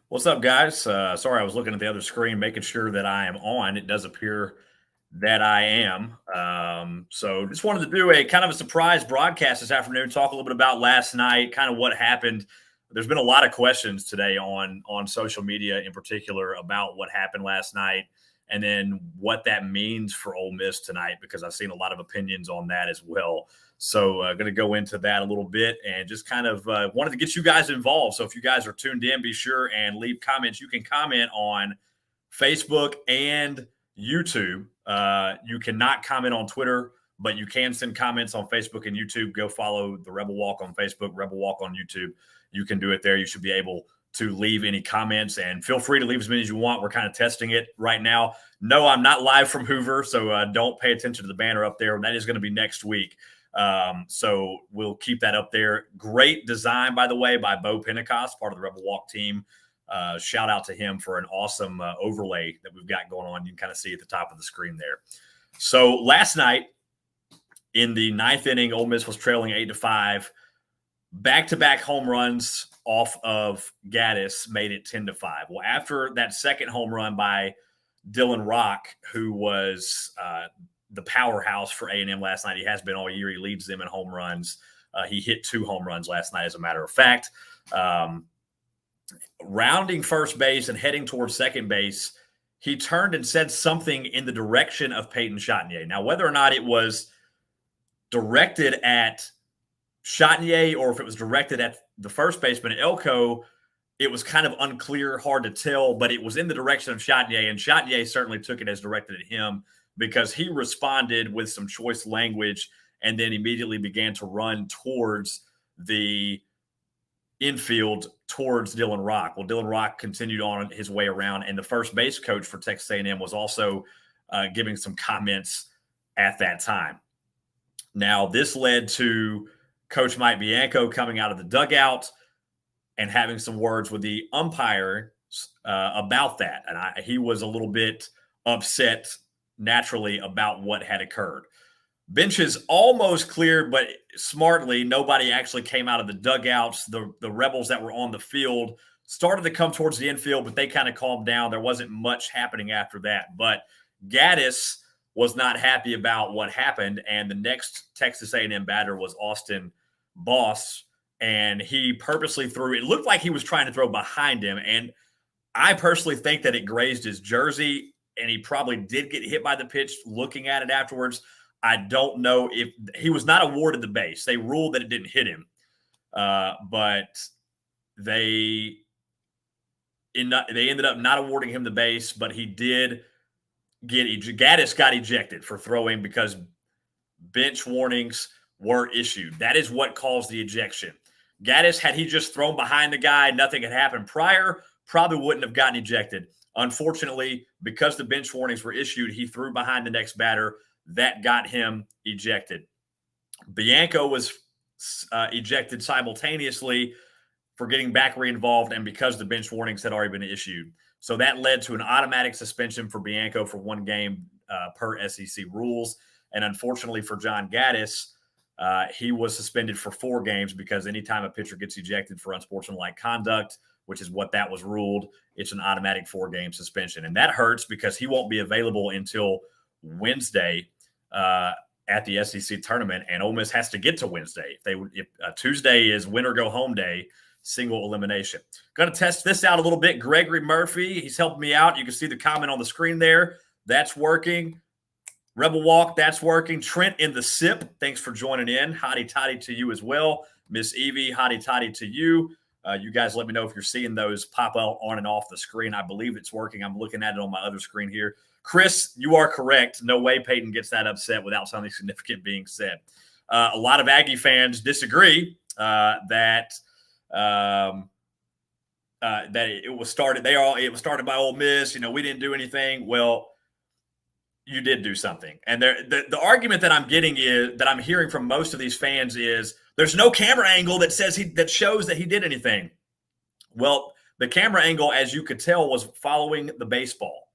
What's up, guys? Sorry, I was looking at the other screen, making sure that I am on. It does appear that I am. So just wanted to do a kind of a surprise broadcast this afternoon, talk a little bit about last night, kind of what happened. There's been a lot of questions today on social media in particular about what happened last night and then what that means for Ole Miss tonight, because I've seen a lot of opinions on that as well. So going to go into that a little bit and just kind of wanted to get you guys involved. So if you guys are tuned in, be sure and leave comments. You can comment on Facebook and YouTube. You cannot comment on Twitter, but you can send comments on Facebook and YouTube. Go follow the Rebel Walk on Facebook, Rebel Walk on YouTube. You can do it there. You should be able to leave any comments, and feel free to leave as many as you want. We're kind of testing it right now. No, I'm not live from Hoover, so don't pay attention to the banner up there. That is going to be next week. So we'll keep that up there. Great design, by the way, by Bo Pentecost, part of the Rebel Walk team. Shout out to him for an awesome overlay that we've got going on. You can kind of see at the top of the screen there. So last night in the ninth inning, Ole Miss was trailing 8-5. Back-to-back home runs off of Gaddis made it 10-5. Well, after that second home run by Dylan Rock, who was the powerhouse for A&M last night. He has been all year. He leads them in home runs. He hit 2 home runs last night, as a matter of fact. Rounding first base and heading towards second base, he turned and said something in the direction of Peyton Chatagnier. Now, whether or not it was directed at Chatagnier or if it was directed at the first baseman, Elko, it was kind of unclear, hard to tell, but it was in the direction of Chatagnier, and Chatagnier certainly took it as directed at him because he responded with some choice language and then immediately began to run towards the infield towards Dylan Rock. Well, Dylan Rock continued on his way around, and the first base coach for Texas A&M was also giving some comments at that time. Now, this led to Coach Mike Bianco coming out of the dugout and having some words with the umpire about that. And he was a little bit upset naturally about what had occurred. Benches almost cleared, but smartly, nobody actually came out of the dugouts. The Rebels that were on the field started to come towards the infield, but they kind of calmed down. There wasn't much happening after that. But Gaddis was not happy about what happened, and the next Texas A&M batter was Austin Boss, and he purposely threw. It looked like he was trying to throw behind him, and I personally think that it grazed his jersey, and he probably did get hit by the pitch looking at it afterwards. I don't know if he was not awarded the base. They ruled that it didn't hit him, but they ended up not awarding him the base, but he did Gaddis got ejected for throwing because bench warnings were issued. That is what caused the ejection. Gaddis, had he just thrown behind the guy, nothing had happened prior, probably wouldn't have gotten ejected. Unfortunately, because the bench warnings were issued, he threw behind the next batter. That got him ejected. Bianco was ejected simultaneously for getting back re-involved and because the bench warnings had already been issued. So that led to an automatic suspension for Bianco for 1 game per SEC rules. And unfortunately for John Gaddis, he was suspended for 4 games because anytime a pitcher gets ejected for unsportsmanlike conduct, which is what that was ruled, it's an automatic 4-game suspension. And that hurts because he won't be available until Wednesday at the SEC tournament, and Ole Miss has to get to Wednesday. If Tuesday is win or go home day, single elimination. Going to test this out a little bit. Gregory Murphy, he's helping me out. You can see the comment on the screen there. That's working. Rebel Walk, that's working. Trent in the SIP, thanks for joining in. Hotty toddy to you as well. Miss Evie, hotty toddy to you. You guys let me know if you're seeing those pop out on and off the screen. I believe it's working. I'm looking at it on my other screen here. Chris, you are correct. No way Peyton gets that upset without something significant being said. A lot of Aggie fans disagree that it was started. It was started by Ole Miss. You know, we didn't do anything. Well, you did do something. And the argument that I'm getting is that I'm hearing from most of these fans is there's no camera angle that says that shows that he did anything. Well, the camera angle, as you could tell, was following the baseball,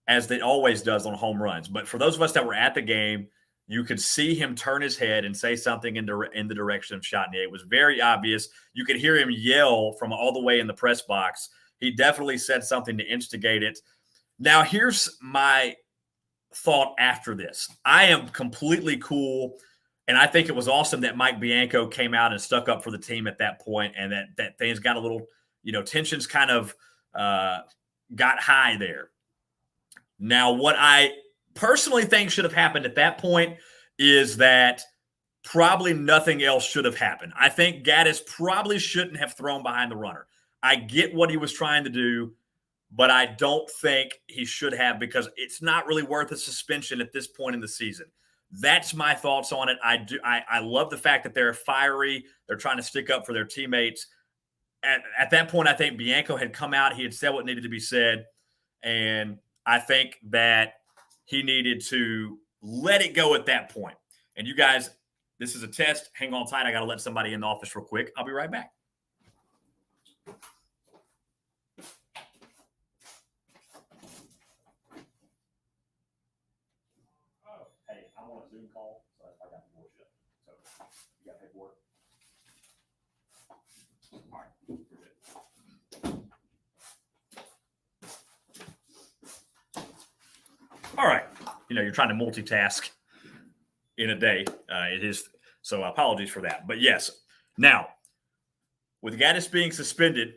as it always does on home runs. But for those of us that were at the game, you could see him turn his head and say something in the direction of Chatagnier. It was very obvious. You could hear him yell from all the way in the press box, He definitely said something to instigate it. Now, here's my thought after this. I am completely cool, and I think it was awesome that Mike Bianco came out and stuck up for the team at that point, and that things got a little, tensions kind of got high there. Now, what I personally think should have happened at that point is that probably nothing else should have happened. I think Gaddis probably shouldn't have thrown behind the runner. I get what he was trying to do, but I don't think he should have, because it's not really worth a suspension at this point in the season. That's my thoughts on it. I love the fact that they're fiery. They're trying to stick up for their teammates. At that point, I think Bianco had come out. He had said what needed to be said. And I think that he needed to let it go at that point. And you guys, this is a test. Hang on tight. I got to let somebody in the office real quick. I'll be right back. Hey, I'm on a Zoom call, so I got the bullshit. So you got paperwork? All right, you're good. All right, you're trying to multitask in a day. It is, so apologies for that. But yes, now with Gaddis being suspended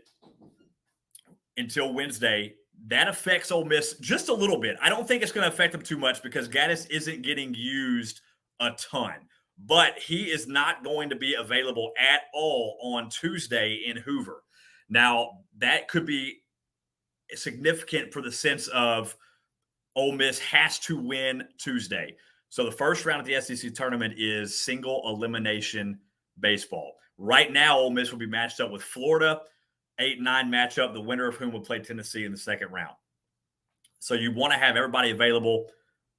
until Wednesday, that affects Ole Miss just a little bit. I don't think it's going to affect them too much because Gaddis isn't getting used a ton. But he is not going to be available at all on Tuesday in Hoover. Now, that could be significant for the sense of Ole Miss has to win Tuesday. So the first round of the SEC tournament is single elimination baseball. Right now, Ole Miss will be matched up with Florida, 8-9 matchup, the winner of whom will play Tennessee in the second round. So you want to have everybody available,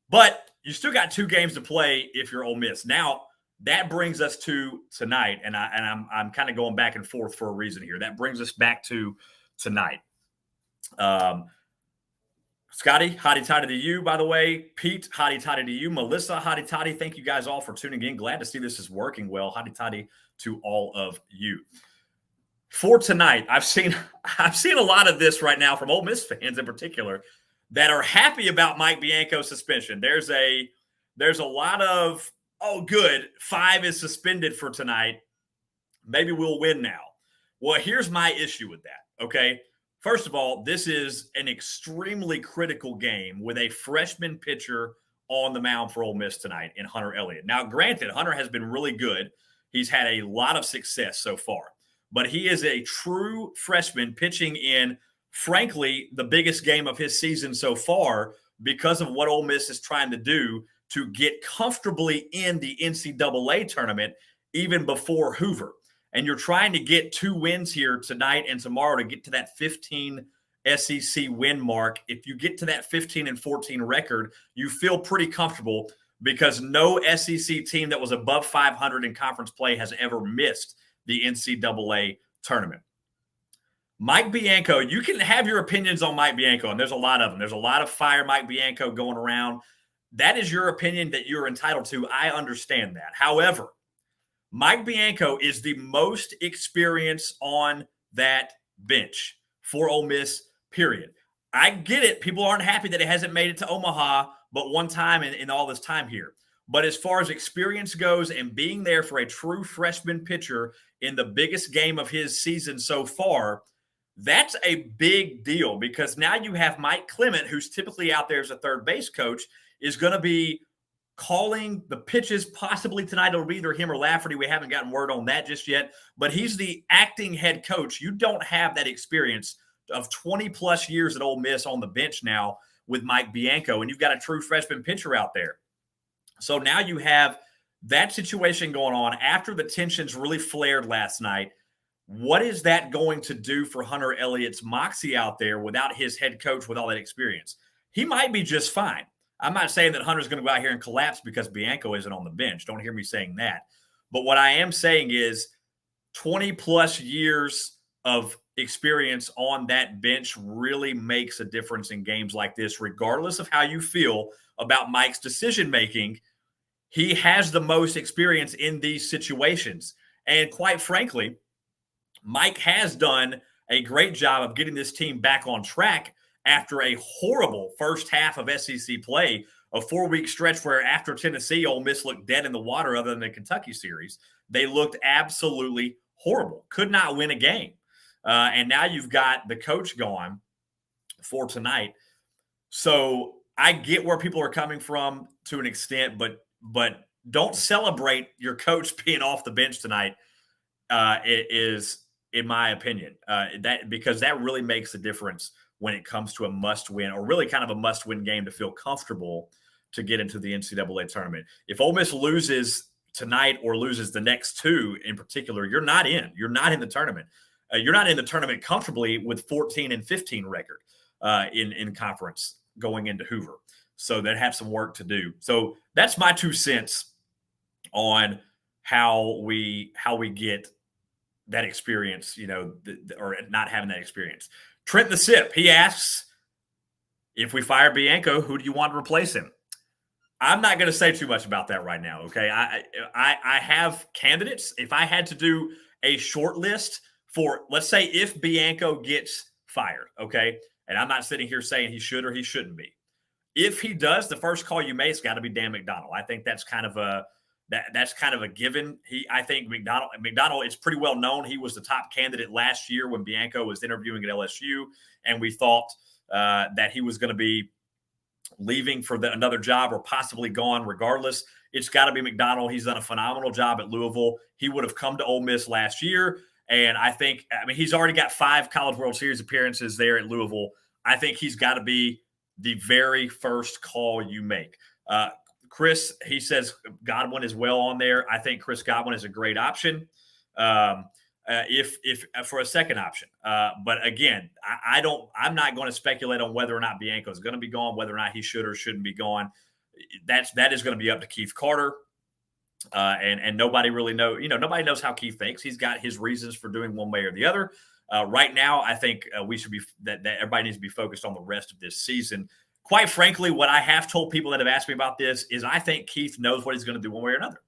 but you still got 2 games to play if you're Ole Miss. Now, that brings us to tonight, and I'm kind of going back and forth for a reason here. That brings us back to tonight. Scotty, hotty toddy to you, by the way. Pete, hotty toddy to you. Melissa, hotty toddy. Thank you guys all for tuning in. Glad to see this is working well. Hotty toddy to all of you. For tonight, I've seen a lot of this right now from Ole Miss fans in particular that are happy about Mike Bianco's suspension. There's a lot of, oh, good, 5 is suspended for tonight. Maybe we'll win now. Well, here's my issue with that, okay? First of all, this is an extremely critical game with a freshman pitcher on the mound for Ole Miss tonight in Hunter Elliott. Now, granted, Hunter has been really good. He's had a lot of success so far. But he is a true freshman pitching in, frankly, the biggest game of his season so far because of what Ole Miss is trying to do to get comfortably in the NCAA tournament even before Hoover. And you're trying to get 2 wins here tonight and tomorrow to get to that 15 SEC win mark. If you get to that 15-14 record, you feel pretty comfortable because no SEC team that was above 500 in conference play has ever missed the NCAA tournament. Mike Bianco, you can have your opinions on Mike Bianco, and there's a lot of them. There's a lot of fire Mike Bianco going around. That is your opinion that you're entitled to. I understand that. However, Mike Bianco is the most experience on that bench for Ole Miss, period. I get it. People aren't happy that it hasn't made it to Omaha but one time in all this time here. But as far as experience goes and being there for a true freshman pitcher in the biggest game of his season so far, that's a big deal because now you have Mike Clement, who's typically out there as a third base coach, is going to be calling the pitches possibly tonight. It'll be either him or Lafferty. We haven't gotten word on that just yet, but he's the acting head coach. You don't have that experience of 20-plus years at Ole Miss on the bench now with Mike Bianco, and you've got a true freshman pitcher out there. So now you have that situation going on after the tensions really flared last night. What is that going to do for Hunter Elliott's moxie out there without his head coach with all that experience? He might be just fine. I'm not saying that Hunter's going to go out here and collapse because Bianco isn't on the bench. Don't hear me saying that. But what I am saying is 20-plus years of experience on that bench really makes a difference in games like this, regardless of how you feel about Mike's decision-making. He has the most experience in these situations. And quite frankly, Mike has done a great job of getting this team back on track after a horrible first half of SEC play, a 4-week stretch where after Tennessee, Ole Miss looked dead in the water other than the Kentucky series. They looked absolutely horrible, could not win a game. And now you've got the coach gone for tonight. So I get where people are coming from to an extent, but don't celebrate your coach being off the bench tonight. It is, in my opinion, because that really makes a difference when it comes to a must-win, or really kind of a must-win game to feel comfortable to get into the NCAA tournament. If Ole Miss loses tonight or loses the next two in particular, you're not in. You're not in the tournament. You're not in the tournament comfortably with 14-15 record in conference going into Hoover. So they have some work to do. So that's my 2 cents on how we get that experience, or not having that experience. Trent the Sip, he asks, if we fire Bianco, who do you want to replace him? I'm not going to say too much about that right now, okay? I have candidates. If I had to do a short list for, let's say, if Bianco gets fired, okay? And I'm not sitting here saying he should or he shouldn't be. If he does, the first call you make has got to be Dan McDonnell. I think that's kind of a given. I think McDonnell, it's pretty well known. He was the top candidate last year when Bianco was interviewing at LSU, and we thought that he was going to be leaving for another job or possibly gone regardless. It's got to be McDonnell. He's done a phenomenal job at Louisville. He would have come to Ole Miss last year, and he's already got 5 College World Series appearances there at Louisville. I think he's got to be the very first call you make. Chris, he says Godwin is well on there. I think Chris Godwin is a great option if for a second option. But again, I'm not going to speculate on whether or not Bianco is going to be gone, whether or not he should or shouldn't be gone. That is going to be up to Keith Carter. And nobody really nobody knows how Keith thinks. He's got his reasons for doing one way or the other. Right now, I think we should be that everybody needs to be focused on the rest of this season. Quite frankly, what I have told people that have asked me about this is I think Keith knows what he's going to do one way or another.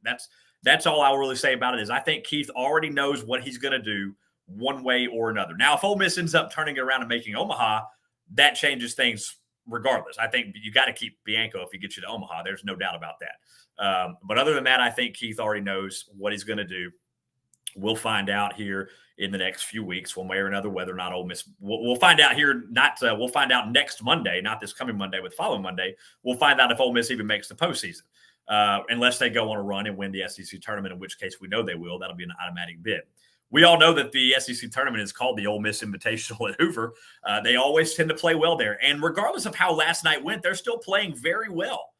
That's all I will really say about it is I think Keith already knows what he's going to do one way or another. Now, if Ole Miss ends up turning it around and making Omaha, that changes things regardless. I think you got to keep Bianco if he gets you to Omaha. There's no doubt about that. But other than that, I think Keith already knows what he's going to do. We'll find out here in the next few weeks, one way or another, whether or not Ole Miss. We'll find out here. We'll find out next Monday, not this coming Monday, but the following Monday. We'll find out if Ole Miss even makes the postseason, unless they go on a run and win the SEC tournament, in which case we know they will. That'll be an automatic bid. We all know that the SEC tournament is called the Ole Miss Invitational at Hoover. They always tend to play well there, and regardless of how last night went, they're still playing very well.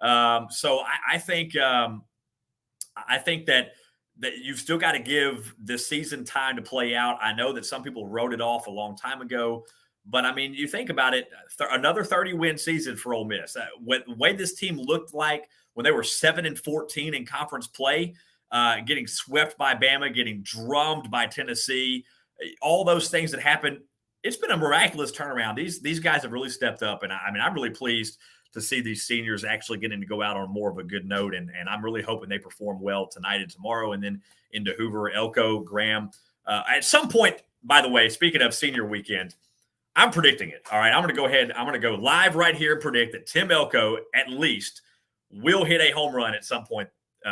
So I think that you've still got to give the season time to play out. I know that some people wrote it off a long time ago, but I mean, you think about it, another 30-win season for Ole Miss. The way this team looked like when they were 7-14 in conference play, getting swept by Bama, getting drummed by Tennessee, all those things that happened, it's been a miraculous turnaround. These guys have really stepped up, and I'm really pleased to see these seniors actually getting to go out on more of a good note. And I'm really hoping they perform well tonight and tomorrow, and then into Hoover, Elko, Graham. At some point, by the way, speaking of senior weekend, I'm predicting it. All right, I'm going to go ahead. I'm going to go live right here and predict that Tim Elko at least will hit a home run at some point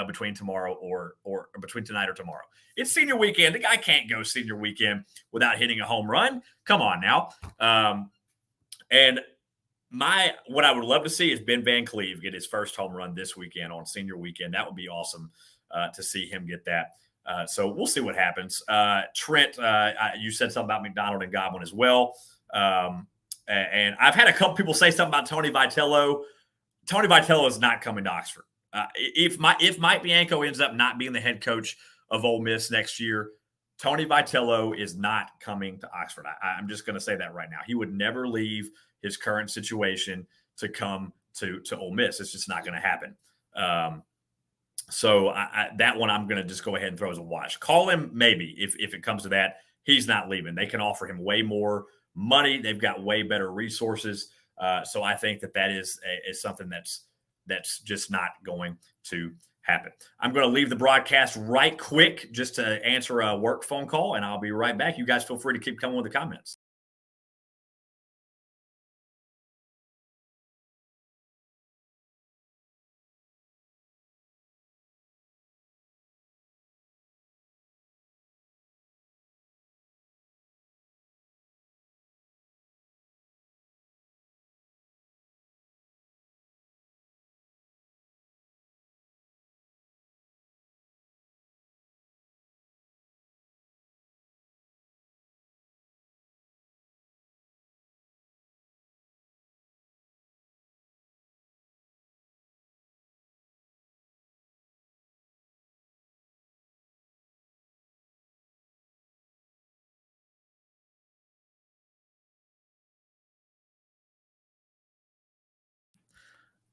between tomorrow or between tonight or tomorrow. It's senior weekend. The guy can't go senior weekend without hitting a home run. Come on now. What I would love to see is Ben Van Cleve get his first home run this weekend on senior weekend. That would be awesome to see him get that. So we'll see what happens. Trent, you said something about McDonald and Godwin as well. And I've had a couple people say something about Tony Vitello. Tony Vitello is not coming to Oxford. If Mike Bianco ends up not being the head coach of Ole Miss next year, Tony Vitello is not coming to Oxford. I'm just going to say that right now. He would never leave his current situation to come to Ole Miss. It's just not going to happen. So that one I'm going to just go ahead and throw as a watch. Call him maybe if it comes to that. He's not leaving. They can offer him way more money. They've got way better resources. So I think that is something that's That's just not going to happen. I'm going to leave the broadcast right quick just to answer a work phone call, and I'll be right back. You guys feel free to keep coming with the comments.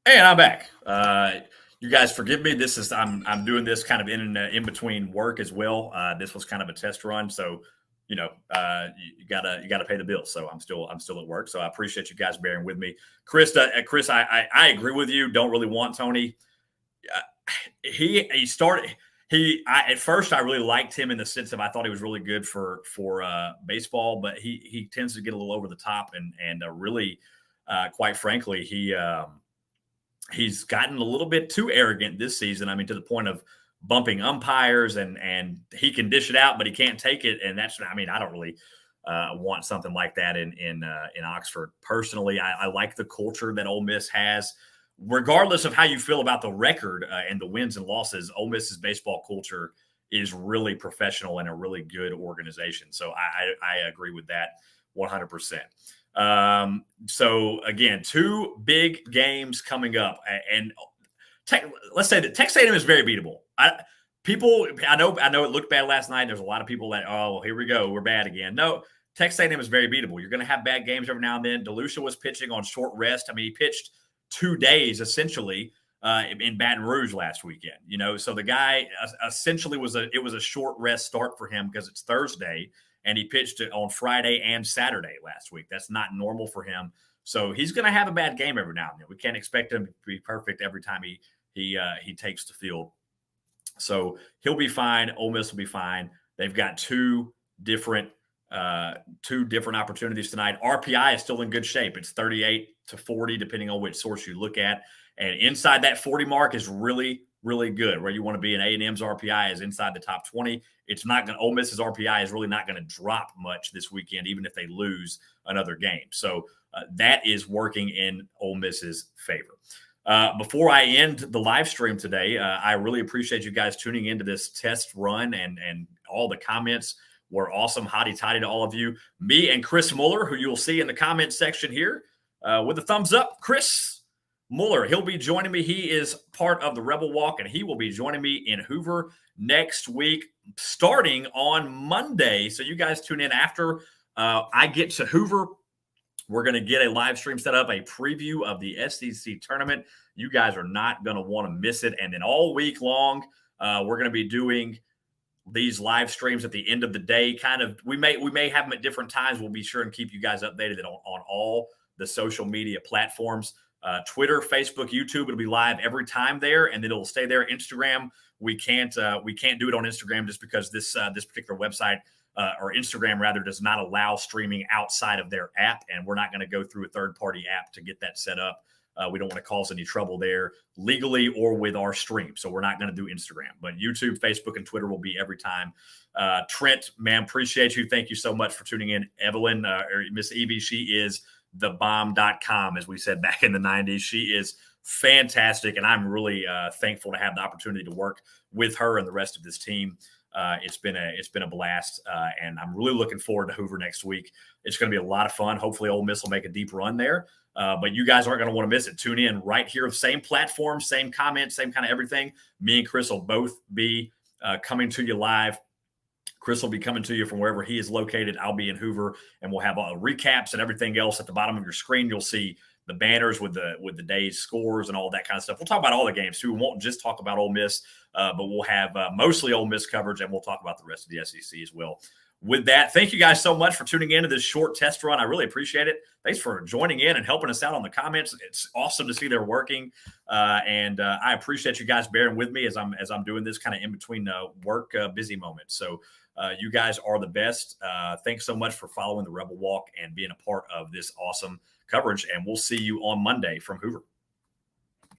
Hey, and I'm back. You guys forgive me. This is I'm doing this kind of in between work as well. This was kind of a test run, so you gotta pay the bills. So I'm still at work. So I appreciate you guys bearing with me. Chris, I agree with you. Don't really want Tony. He started. At first I really liked him in the sense of I thought he was really good for baseball, but he tends to get a little over the top and really, quite frankly, he's gotten a little bit too arrogant this season. I mean, to the point of bumping umpires and he can dish it out, but he can't take it. And that's, I mean, I don't really want something like that in Oxford. Personally, I like the culture that Ole Miss has, regardless of how you feel about the record and the wins and losses. Ole Miss's baseball culture is really professional and a really good organization. So I agree with that 100%. So again, 2 big games coming up, and let's say that Texas A&M is very beatable. I know it looked bad last night. There's a lot of people that, oh, here we go, we're bad again. No, Texas A&M is very beatable. You're going to have bad games every now and then. DeLucia was pitching on short rest. I mean, he pitched 2 days essentially in Baton Rouge last weekend. So the guy essentially was a short rest start for him because it's Thursday. And he pitched it on Friday and Saturday last week. That's not normal for him. So he's going to have a bad game every now and then. We can't expect him to be perfect every time he takes the field. So he'll be fine. Ole Miss will be fine. They've got two different opportunities tonight. RPI is still in good shape. It's 38-40, depending on which source you look at. And inside that 40 mark is really, really good. Where you want to be in A&M's RPI is inside the top 20. It's not going to, Ole Miss's RPI is really not going to drop much this weekend, even if they lose another game. So that is working in Ole Miss's favor. Before I end the live stream today, I really appreciate you guys tuning into this test run, and all the comments were awesome. Hotty-toddy to all of you. Me and Chris Muller, who you'll see in the comment section here with a thumbs up. Chris Muller, he'll be joining me. He is part of the Rebel Walk, and he will be joining me in Hoover next week, starting on Monday. So you guys tune in after I get to Hoover. We're going to get a live stream set up, a preview of the SEC tournament. You guys are not going to want to miss it. And then all week long, we're going to be doing these live streams at the end of the day. Kind of, we may have them at different times. We'll be sure and keep you guys updated on all the social media platforms. Twitter, Facebook, YouTube, it'll be live every time there, and then it'll stay there. Instagram, we can't do it on Instagram just because this particular website or Instagram rather does not allow streaming outside of their app, and we're not going to go through a third-party app to get that set up. We don't want to cause any trouble there legally or with our stream, so we're not going to do Instagram. But YouTube, Facebook, and Twitter will be every time. Trent, man, appreciate you. Thank you so much for tuning in. Evelyn, or Miss Evie, she is thebomb.com, as we said back in the 90s. She is fantastic, and I'm really thankful to have the opportunity to work with her and the rest of this team. It's been a blast, and I'm really looking forward to Hoover next week. It's going to be a lot of fun. Hopefully Ole Miss will make a deep run there, but you guys aren't going to want to miss it. Tune in right here, same platform, same comments, same kind of everything. Me and Chris will both be coming to you live. Chris will be coming to you from wherever he is located. I'll be in Hoover, and we'll have recaps and everything else. At the bottom of your screen, you'll see the banners with the day's scores and all that kind of stuff. We'll talk about all the games too. We won't just talk about Ole Miss, but we'll have mostly Ole Miss coverage, and we'll talk about the rest of the SEC as well. with that, thank you guys so much for tuning in to this short test run. I really appreciate it. Thanks for joining in and helping us out on the comments. It's awesome to see they're working, and I appreciate you guys bearing with me as I'm doing this kind of in between work busy moments. So you guys are the best. Thanks so much for following the Rebel Walk and being a part of this awesome coverage. And we'll see you on Monday from Hoover.